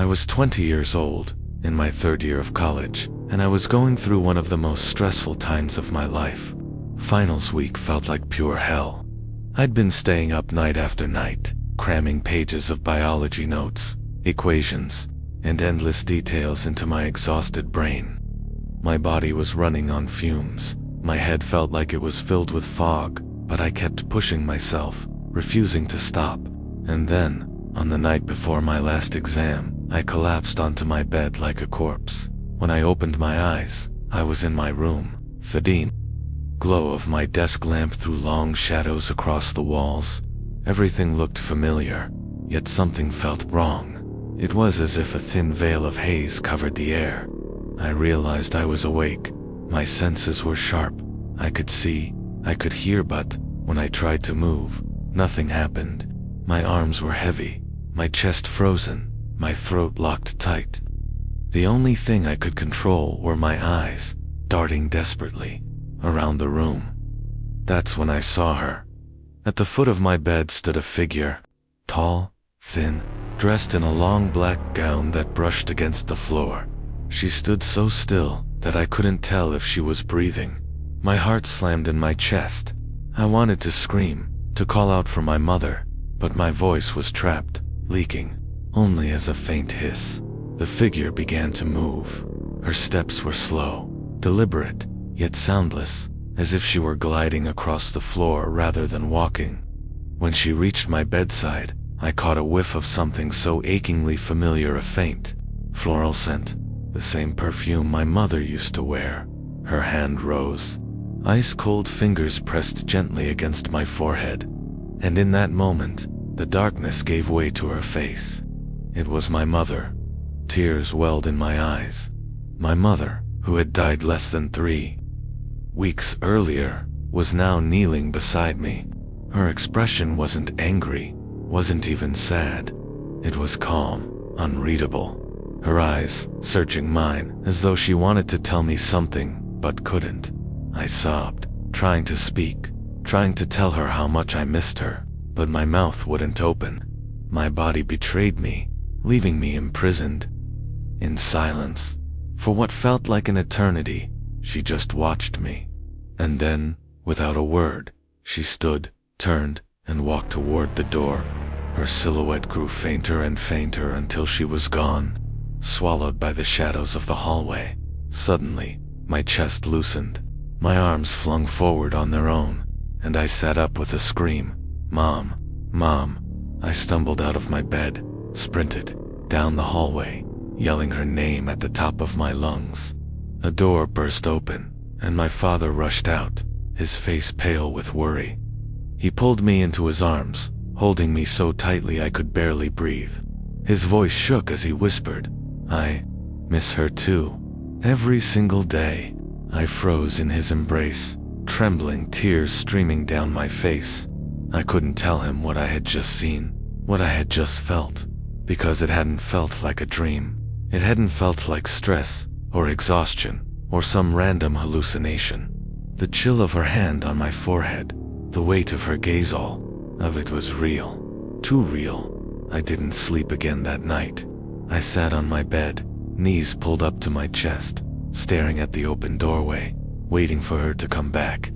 was 20 years old, in my third year of college, and I was going through one of the most stressful times of my life. Finals week felt like pure hell. I'd been staying up night after night, cramming pages of biology notes, equations, and endless details into my exhausted brain. My body was running on fumes. My head felt like it was filled with fog, but I kept pushing myself, refusing to stop. And then, on the night before my last exam, I collapsed onto my bed like a corpse. When I opened my eyes, I was in my room. The dim glow of my desk lamp threw long shadows across the walls. Everything looked familiar, yet something felt wrong. It was as if a thin veil of haze covered the air. I realized I was awake. My senses were sharp. I could see, I could hear, but when I tried to move, nothing happened. My arms were heavy, my chest frozen, my throat locked tight. The only thing I could control were my eyes, darting desperately around the room. That's when I saw her. At the foot of my bed stood a figure, tall, thin, dressed in a long black gown that brushed against the floor. She stood so still that I couldn't tell if she was breathing. My heart slammed in my chest. I wanted to scream, to call out for my mother, but my voice was trapped, leaking, only as a faint hiss. The figure began to move. Her steps were slow, deliberate, yet soundless, as if she were gliding across the floor rather than walking. When she reached my bedside, I caught a whiff of something so achingly familiar, a faint, floral scent, the same perfume my mother used to wear. Her hand rose. Ice-cold fingers pressed gently against my forehead, and in that moment, the darkness gave way to her face. It was my mother. Tears welled in my eyes. My mother, who had died less than 3 weeks earlier, was now kneeling beside me. Her expression wasn't angry, wasn't even sad. It was calm, unreadable. Her eyes searching mine as though she wanted to tell me something, but couldn't. I sobbed, trying to speak, trying to tell her how much I missed her, but my mouth wouldn't open. My body betrayed me, leaving me imprisoned. In silence, for what felt like an eternity, she just watched me. And then, without a word, she stood, turned, and walked toward the door. Her silhouette grew fainter and fainter until she was gone, swallowed by the shadows of the hallway. Suddenly, my chest loosened. My arms flung forward on their own, and I sat up with a scream. "Mom, Mom." I stumbled out of my bed, sprinted down the hallway, yelling her name at the top of my lungs. A door burst open, and my father rushed out, his face pale with worry. He pulled me into his arms, holding me so tightly I could barely breathe. His voice shook as he whispered, "I miss her too. Every single day." I froze in his embrace, trembling, tears streaming down my face. I couldn't tell him what I had just seen, what I had just felt, because it hadn't felt like a dream. It hadn't felt like stress, or exhaustion, or some random hallucination. The chill of her hand on my forehead, the weight of her gaze, all of it was real. Too real. I didn't sleep again that night. I sat on my bed, knees pulled up to my chest, staring at the open doorway, waiting for her to come back.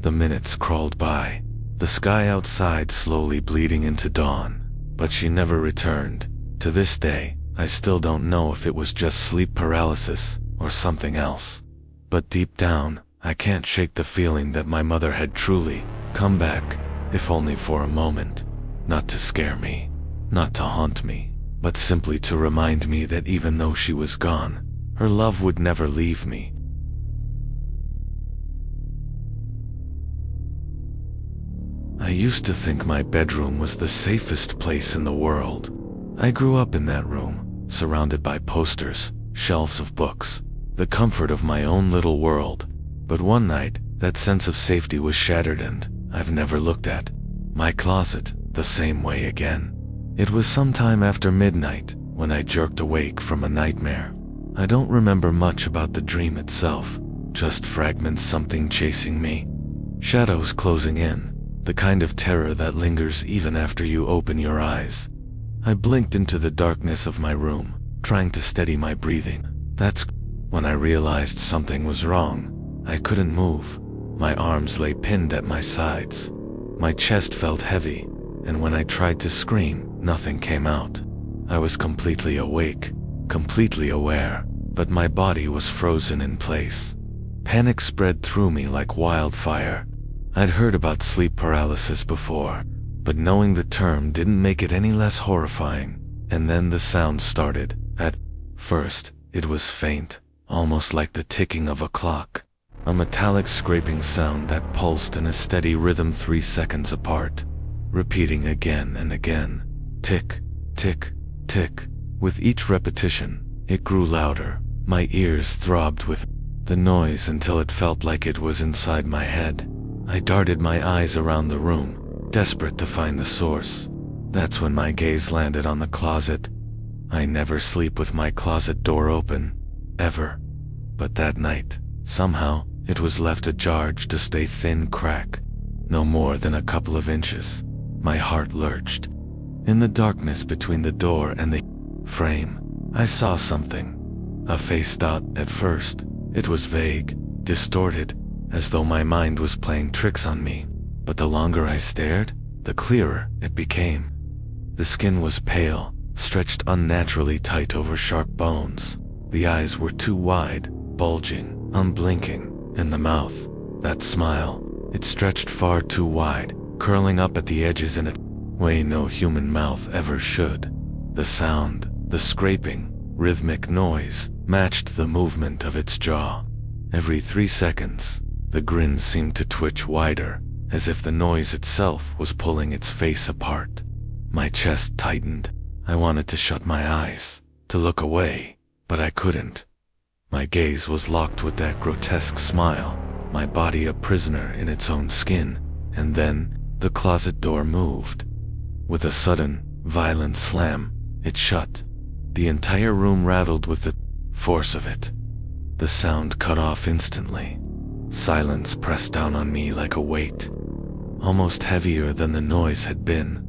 The minutes crawled by, the sky outside slowly bleeding into dawn, but she never returned. To this day, I still don't know if it was just sleep paralysis or something else. But deep down, I can't shake the feeling that my mother had truly come back, if only for a moment. Not to scare me, not to haunt me, but simply to remind me that even though she was gone, her love would never leave me. I used to think my bedroom was the safest place in the world. I grew up in that room, surrounded by posters, shelves of books, the comfort of my own little world. But one night, that sense of safety was shattered, and I've never looked at my closet the same way again. It was sometime after midnight when I jerked awake from a nightmare. I don't remember much about the dream itself, just fragments, something chasing me, shadows closing in, the kind of terror that lingers even after you open your eyes. I blinked into the darkness of my room, trying to steady my breathing. That's when I realized something was wrong. I couldn't move. My arms lay pinned at my sides. My chest felt heavy, and when I tried to scream, nothing came out. I was completely awake, completely aware, but my body was frozen in place. Panic spread through me like wildfire. I'd heard about sleep paralysis before, but knowing the term didn't make it any less horrifying. And then the sound started. At first, it was faint, almost like the ticking of a clock. A metallic scraping sound that pulsed in a steady rhythm 3 seconds apart, repeating again and again. Tick, tick, tick. With each repetition, it grew louder. My ears throbbed with the noise until it felt like it was inside my head. I darted my eyes around the room, desperate to find the source. That's when my gaze landed on the closet. I never sleep with my closet door open, ever. But that night, somehow, it was left ajar to stay thin crack, no more than a couple of inches. My heart lurched. In the darkness between the door and the frame, I saw something. A face. At first, it was vague, distorted, as though my mind was playing tricks on me. But the longer I stared, the clearer it became. The skin was pale, stretched unnaturally tight over sharp bones. The eyes were too wide, bulging, unblinking. And the mouth, that smile, it stretched far too wide, curling up at the edges in a way no human mouth ever should. The sound, the scraping, rhythmic noise, matched the movement of its jaw. Every 3 seconds, the grin seemed to twitch wider, as if the noise itself was pulling its face apart. My chest tightened. I wanted to shut my eyes, to look away, but I couldn't. My gaze was locked with that grotesque smile, my body a prisoner in its own skin, and then the closet door moved. With a sudden, violent slam, it shut. The entire room rattled with the force of it. The sound cut off instantly. Silence pressed down on me like a weight, almost heavier than the noise had been.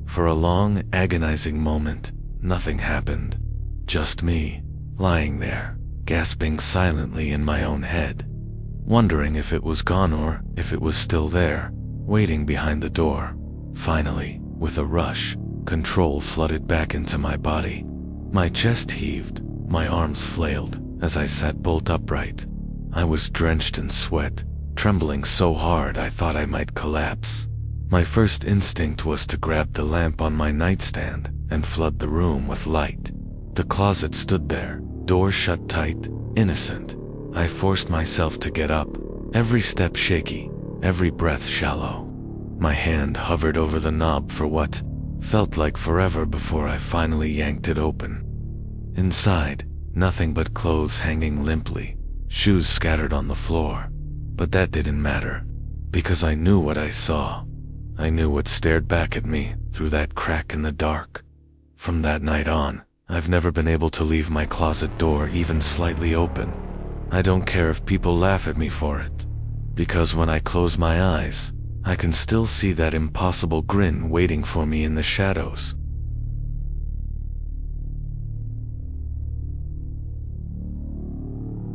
For a long, agonizing moment, nothing happened. Just me, lying there, gasping silently in my own head, wondering if it was gone or if it was still there, waiting behind the door. Finally, with a rush, control flooded back into my body. My chest heaved, my arms flailed as I sat bolt upright. I was drenched in sweat, trembling so hard I thought I might collapse. My first instinct was to grab the lamp on my nightstand and flood the room with light. The closet stood there, door shut tight, innocent. I forced myself to get up, every step shaky, every breath shallow. My hand hovered over the knob for what felt like forever before I finally yanked it open. Inside, nothing but clothes hanging limply, shoes scattered on the floor. But that didn't matter, because I knew what I saw. I knew what stared back at me through that crack in the dark. From that night on, I've never been able to leave my closet door even slightly open. I don't care if people laugh at me for it, because when I close my eyes, I can still see that impossible grin waiting for me in the shadows.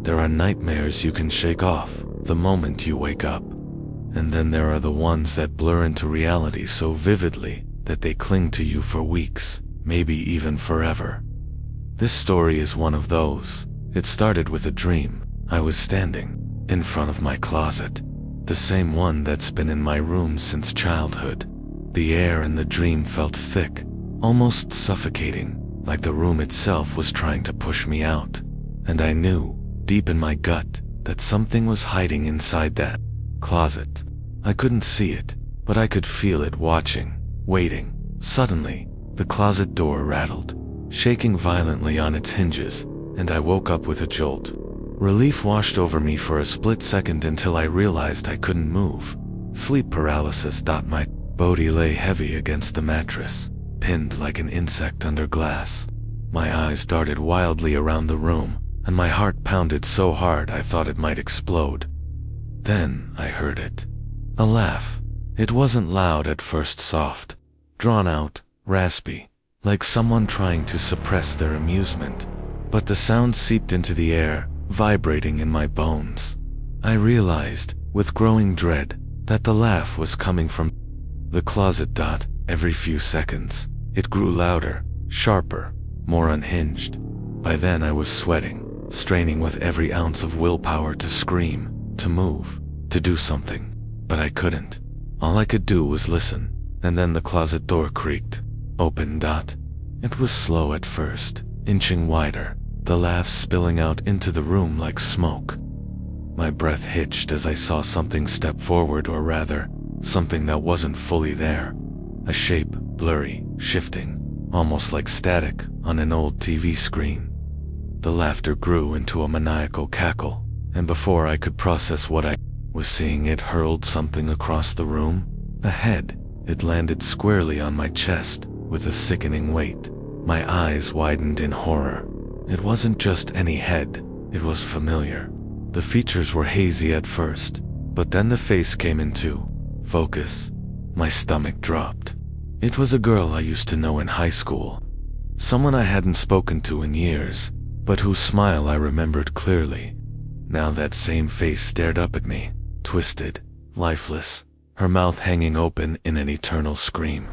There are nightmares you can shake off the moment you wake up, and then there are the ones that blur into reality so vividly that they cling to you for weeks, maybe even forever. This story is one of those. It started with a dream. I was standing in front of my closet, the same one that's been in my room since childhood. The air in the dream felt thick, almost suffocating, like the room itself was trying to push me out. And I knew, deep in my gut, that something was hiding inside that closet. I couldn't see it, but I could feel it watching, waiting. Suddenly, the closet door rattled, shaking violently on its hinges, and I woke up with a jolt. Relief washed over me for a split second until I realized I couldn't move. Sleep paralysis. My body lay heavy against the mattress, pinned like an insect under glass. My eyes darted wildly around the room, and my heart pounded so hard I thought it might explode. Then I heard it. A laugh. It wasn't loud at first, soft, drawn out, raspy, like someone trying to suppress their amusement. But the sound seeped into the air, vibrating in my bones. I realized, with growing dread, that the laugh was coming from the closet. Every few seconds, it grew louder, sharper, more unhinged. By then I was sweating, straining with every ounce of willpower to scream, to move, to do something. But I couldn't. All I could do was listen, and then the closet door creaked open. It was slow at first, inching wider, the laugh spilling out into the room like smoke. My breath hitched as I saw something step forward, or rather, something that wasn't fully there. A shape, blurry, shifting, almost like static on an old TV screen. The laughter grew into a maniacal cackle, and before I could process what I was seeing, it hurled something across the room. A head. It landed squarely on my chest, with a sickening weight. My eyes widened in horror. It wasn't just any head, it was familiar. The features were hazy at first, but then the face came into focus. My stomach dropped. It was a girl I used to know in high school. Someone I hadn't spoken to in years, but whose smile I remembered clearly. Now that same face stared up at me, twisted, lifeless, her mouth hanging open in an eternal scream.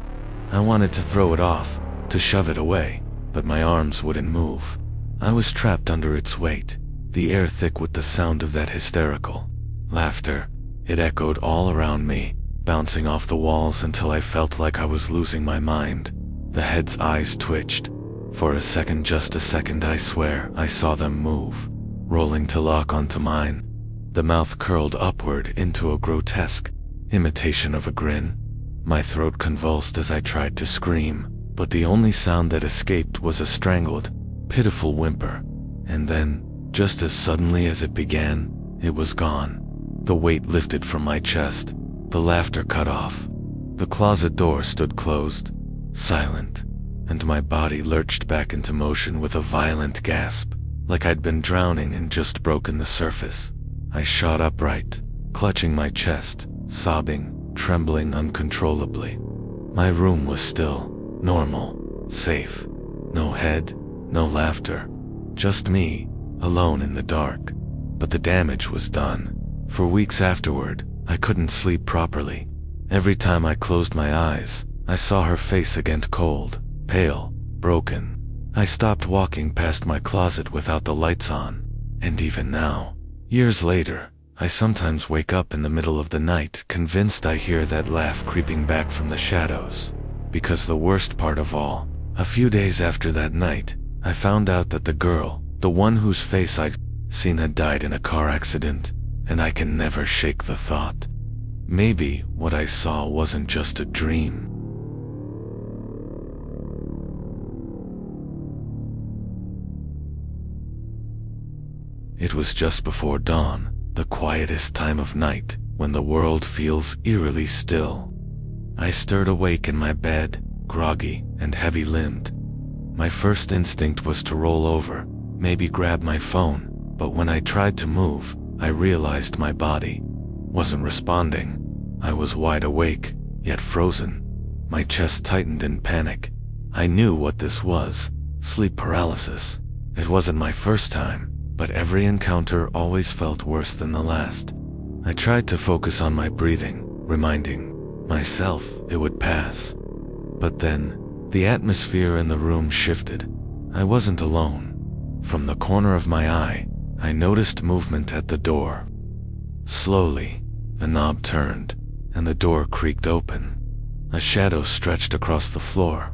I wanted to throw it off, to shove it away, but my arms wouldn't move. I was trapped under its weight, the air thick with the sound of that hysterical laughter. It echoed all around me, bouncing off the walls until I felt like I was losing my mind. The head's eyes twitched. For a second, just a second, I swear, I saw them move, rolling to lock onto mine. The mouth curled upward into a grotesque imitation of a grin. My throat convulsed as I tried to scream, but the only sound that escaped was a strangled, pitiful whimper. And then, just as suddenly as it began, it was gone. The weight lifted from my chest. The laughter cut off. The closet door stood closed, silent, and my body lurched back into motion with a violent gasp, like I'd been drowning and just broken the surface. I shot upright, clutching my chest, sobbing, trembling uncontrollably. My room was still, normal, safe. No head, no laughter. Just me, alone in the dark. But the damage was done. For weeks afterward, I couldn't sleep properly. Every time I closed my eyes, I saw her face again, cold, pale, broken. I stopped walking past my closet without the lights on. And even now, years later, I sometimes wake up in the middle of the night convinced I hear that laugh creeping back from the shadows. Because the worst part of all, a few days after that night, I found out that the girl, the one whose face I'd seen, had died in a car accident, and I can never shake the thought. Maybe what I saw wasn't just a dream. It was just before dawn, the quietest time of night, when the world feels eerily still. I stirred awake in my bed, groggy and heavy-limbed. My first instinct was to roll over, maybe grab my phone, but when I tried to move, I realized my body wasn't responding. I was wide awake, yet frozen. My chest tightened in panic. I knew what this was: sleep paralysis. It wasn't my first time, but every encounter always felt worse than the last. I tried to focus on my breathing, reminding myself it would pass. But then, the atmosphere in the room shifted. I wasn't alone. From the corner of my eye, I noticed movement at the door. Slowly, the knob turned, and the door creaked open. A shadow stretched across the floor.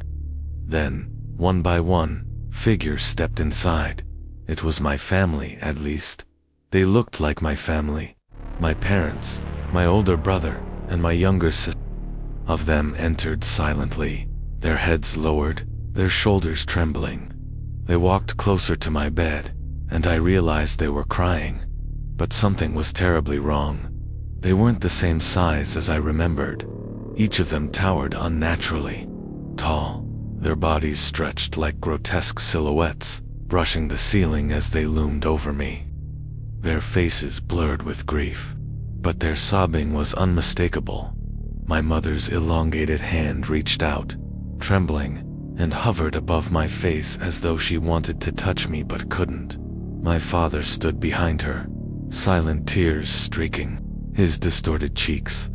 Then, one by one, figures stepped inside. It was my family, at least. They looked like my family. My parents, my older brother, and my younger sister. Of them entered silently, their heads lowered, their shoulders trembling. They walked closer to my bed, and I realized they were crying. But something was terribly wrong. They weren't the same size as I remembered. Each of them towered unnaturally tall, their bodies stretched like grotesque silhouettes, brushing the ceiling as they loomed over me. Their faces blurred with grief, but their sobbing was unmistakable. My mother's elongated hand reached out, trembling, and hovered above my face as though she wanted to touch me but couldn't. My father stood behind her, silent tears streaking his distorted cheeks.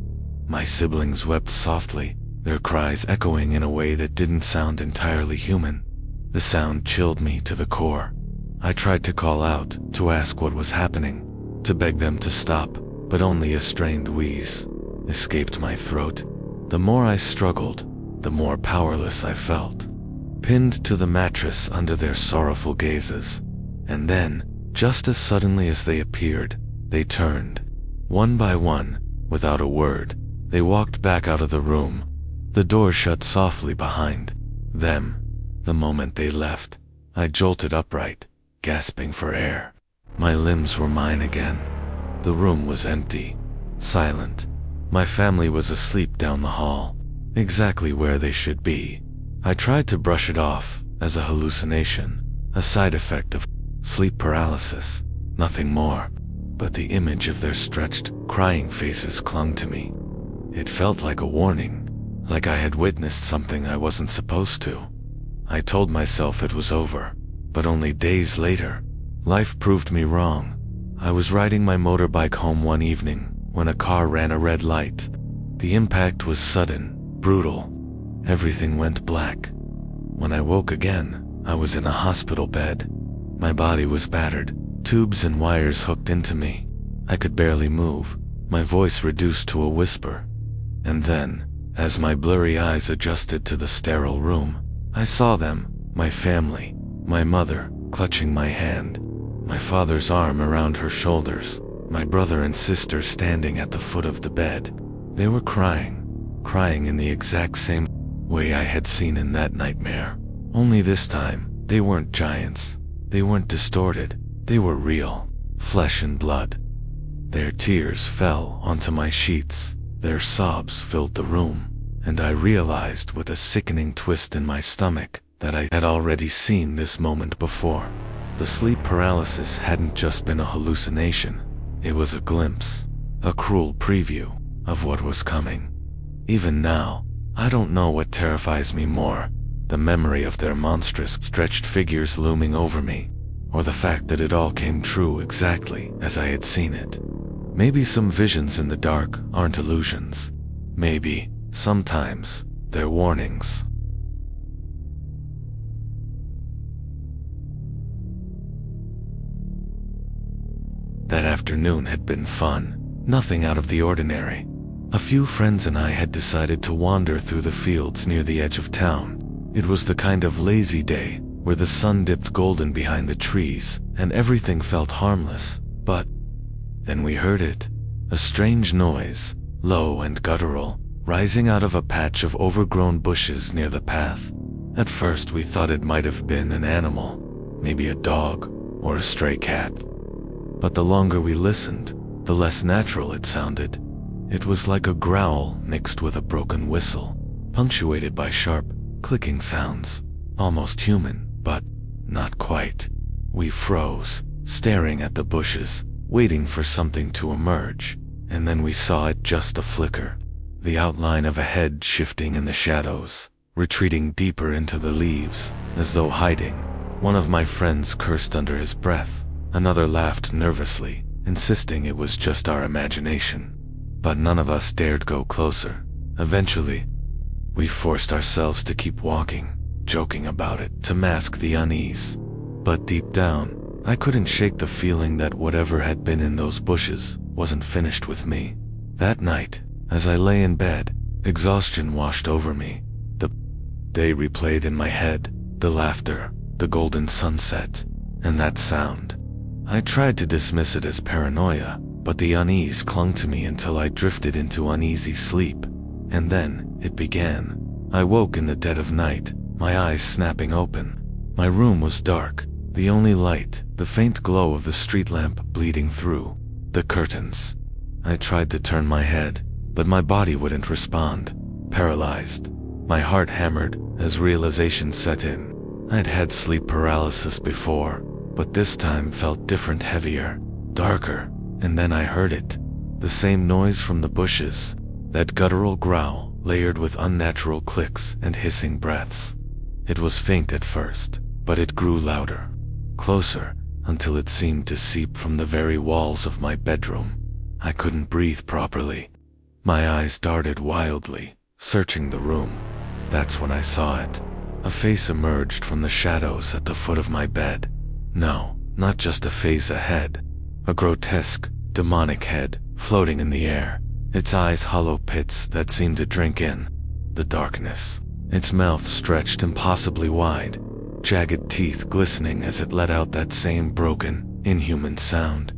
My siblings wept softly, their cries echoing in a way that didn't sound entirely human. The sound chilled me to the core. I tried to call out, to ask what was happening, to beg them to stop, but only a strained wheeze escaped my throat. The more I struggled, the more powerless I felt, pinned to the mattress under their sorrowful gazes. And then, just as suddenly as they appeared, they turned. One by one, without a word, they walked back out of the room. The door shut softly behind them. The moment they left, I jolted upright, gasping for air. My limbs were mine again. The room was empty, silent. My family was asleep down the hall, exactly where they should be. I tried to brush it off as a hallucination, a side effect of sleep paralysis, nothing more. But the image of their stretched, crying faces clung to me. It felt like a warning, like I had witnessed something I wasn't supposed to. I told myself it was over, but only days later, life proved me wrong. I was riding my motorbike home one evening when a car ran a red light. The impact was sudden, brutal. Everything went black. When I woke again, I was in a hospital bed. My body was battered, tubes and wires hooked into me. I could barely move, my voice reduced to a whisper. And then, as my blurry eyes adjusted to the sterile room, I saw them, my family, my mother, clutching my hand, my father's arm around her shoulders, my brother and sister standing at the foot of the bed. They were crying in the exact same way I had seen in that nightmare. Only this time, they weren't giants. They weren't distorted. They were real, flesh and blood. Their tears fell onto my sheets. Their sobs filled the room, and I realized with a sickening twist in my stomach that I had already seen this moment before. The sleep paralysis hadn't just been a hallucination. It was a glimpse, a cruel preview of what was coming. Even now, I don't know what terrifies me more, the memory of their monstrous, stretched figures looming over me, or the fact that it all came true exactly as I had seen it. Maybe some visions in the dark aren't illusions. Maybe, sometimes, they're warnings. That afternoon had been fun, nothing out of the ordinary. A few friends and I had decided to wander through the fields near the edge of town. It was the kind of lazy day where the sun dipped golden behind the trees and everything felt harmless. But then we heard it, a strange noise, low and guttural, rising out of a patch of overgrown bushes near the path. At first we thought it might have been an animal, maybe a dog or a stray cat. But the longer we listened, the less natural it sounded. It was like a growl mixed with a broken whistle, punctuated by sharp, clicking sounds, almost human, but not quite. We froze, staring at the bushes, waiting for something to emerge, and then we saw it just a flicker, the outline of a head shifting in the shadows, retreating deeper into the leaves, as though hiding. One of my friends cursed under his breath. Another laughed nervously, insisting it was just our imagination. But none of us dared go closer. Eventually, we forced ourselves to keep walking, joking about it, to mask the unease. But deep down, I couldn't shake the feeling that whatever had been in those bushes wasn't finished with me. That night, as I lay in bed, exhaustion washed over me. The day replayed in my head, the laughter, the golden sunset, and that sound. I tried to dismiss it as paranoia, but the unease clung to me until I drifted into uneasy sleep. And then, it began. I woke in the dead of night, my eyes snapping open. My room was dark, the only light, the faint glow of the street lamp bleeding through the curtains. I tried to turn my head, but my body wouldn't respond, paralyzed. My heart hammered as realization set in. I'd had sleep paralysis before, but this time felt different, heavier, darker, and then I heard it. The same noise from the bushes, that guttural growl layered with unnatural clicks and hissing breaths. It was faint at first, but it grew louder, closer, until it seemed to seep from the very walls of my bedroom. I couldn't breathe properly. My eyes darted wildly, searching the room. That's when I saw it. A face emerged from the shadows at the foot of my bed. No, not just a face ahead. A grotesque, demonic head floating in the air, its eyes hollow pits that seemed to drink in the darkness. Its mouth stretched impossibly wide, jagged teeth glistening as it let out that same broken, inhuman sound.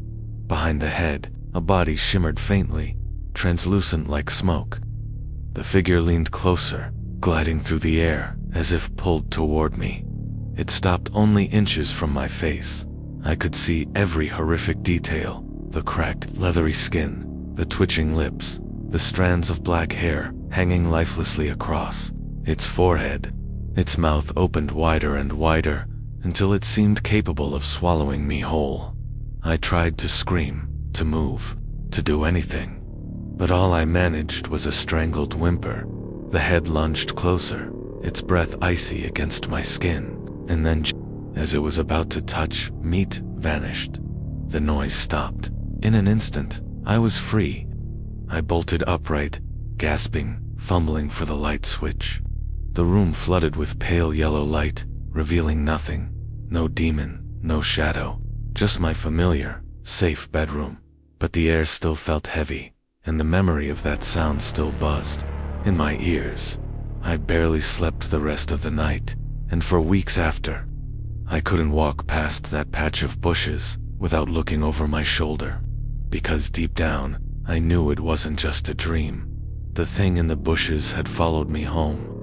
Behind the head, a body shimmered faintly, translucent like smoke. The figure leaned closer, gliding through the air as if pulled toward me. It stopped only inches from my face. I could see every horrific detail: the cracked, leathery skin, the twitching lips, the strands of black hair hanging lifelessly across its forehead. Its mouth opened wider and wider until it seemed capable of swallowing me whole. I tried to scream, to move, to do anything, but all I managed was a strangled whimper. The head lunged closer, its breath icy against my skin, and then, as it was about to touch, meat vanished. The noise stopped. In an instant, I was free. I bolted upright, gasping, fumbling for the light switch. The room flooded with pale yellow light, revealing nothing. No demon, no shadow, just my familiar, safe bedroom. But the air still felt heavy, and the memory of that sound still buzzed in my ears. I barely slept the rest of the night, and for weeks after. I couldn't walk past that patch of bushes without looking over my shoulder, because deep down, I knew it wasn't just a dream. The thing in the bushes had followed me home,